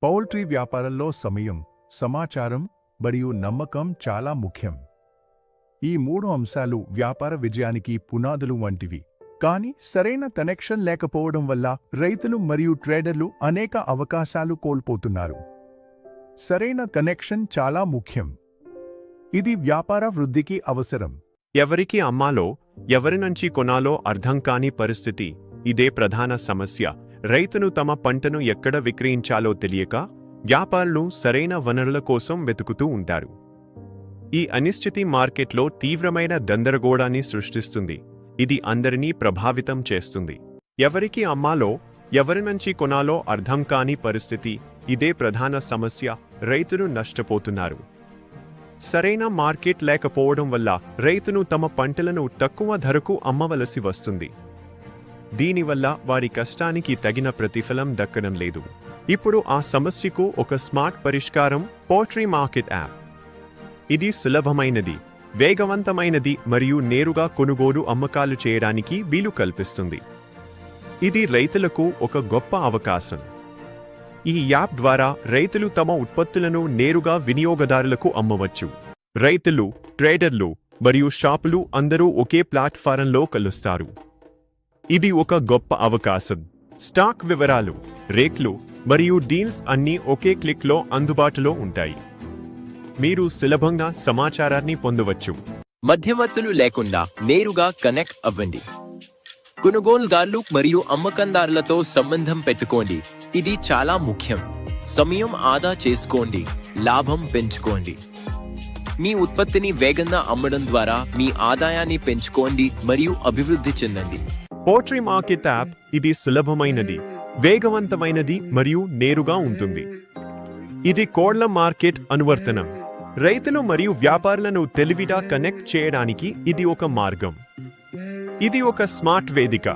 Poultry వ్యాపారంలో సమయం, సమాచారం మరియు నమ్మకం చాలా ముఖ్యం. ఈ మూడు అంశాలు వ్యాపార విజయానికి పునాదులు వంటివి. కానీ సరైన కనెక్షన్ లేకపోవడం వల్ల రైతులు మరియు ట్రేడర్లు అనేక అవకాశాలు కోల్పోతున్నారు. సరైన కనెక్షన్ చాలా ముఖ్యం. ఇది వ్యాపార వృద్ధికి అవసరం. ఎవరికి అమ్మాలో, ఎవరి నుంచి కొనాలో అర్థం కాని పరిస్థితి. ఇదే ప్రధాన సమస్య. రైతును తమ పంటను ఎక్కడ విక్రయించాలో తెలియక వ్యాపారులు సరైన వనరుల కోసం వెతుకుతూ ఉంటారు. ఈ అనిశ్చితి మార్కెట్లో తీవ్రమైన గందరగోళాన్ని సృష్టిస్తుంది. ఇది అందరినీ ప్రభావితం చేస్తుంది. ఎవరికి అమ్మాలో, ఎవరి నుంచి కొనాలో అర్థం కాని పరిస్థితి. ఇదే ప్రధాన సమస్య. రైతులు నష్టపోతున్నారు. సరైన మార్కెట్ లేకపోవడం వల్ల రైతును తమ పంటలను తక్కువ ధరకు అమ్మవలసి వస్తుంది. దీనివల్ల వారి కష్టానికి తగిన ప్రతిఫలం దక్కడం లేదు. ఇప్పుడు ఆ సమస్యకు ఒక స్మార్ట్ పరిష్కారం పౌల్ట్రీ మార్కెట్ యాప్. ఇది సులభమైనది, వేగవంతమైనది మరియు నేరుగా కొనుగోలు అమ్మకాలు చేయడానికి వీలు కల్పిస్తుంది. ఇది రైతులకు ఒక గొప్ప అవకాశం. ఈ యాప్ ద్వారా రైతులు తమ ఉత్పత్తులను నేరుగా వినియోగదారులకు అమ్మవచ్చు. రైతులు, ట్రేడర్లు మరియు షాపులు అందరూ ఒకే ప్లాట్ఫారంలో కలుస్తారు. ఇది ఒక గొప్ప అవకాశం. స్టాక్ వివరాలు, రేట్లు మరియు డీల్స్ అన్నీ ఒకే క్లిక్లో అందుబాటులో ఉంటాయి. మీరు సులభంగా సమాచారాన్ని పొందవచ్చు. మధ్యవర్తులు లేకుండా నేరుగా కనెక్ట్ అవ్వండి. కొనుగోలుదారులు మరియు అమ్మకందారులతో సంబంధం పెట్టుకోండి. ఇది చాలా ముఖ్యం. సమయం ఆదా చేసుకోండి, లాభం పెంచుకోండి. మీ ఉత్పత్తిని వేగంగా అమ్మడం ద్వారా మీ ఆదాయాన్ని పెంచుకోండి మరియు అభివృద్ధి చెందండి. పౌల్ట్రీ మార్కెట్ యాప్ ఇది సులభమైనది, వేగవంతమైనది మరియు నేరుగా ఉంటుంది. ఇది కోళ్ల మార్కెట్ అనువర్తనం. రైతులు మరియు వ్యాపారులను తెలివిగా కనెక్ట్ చేయడానికి ఇది ఒక మార్గం. ఇది ఒక స్మార్ట్ వేదిక.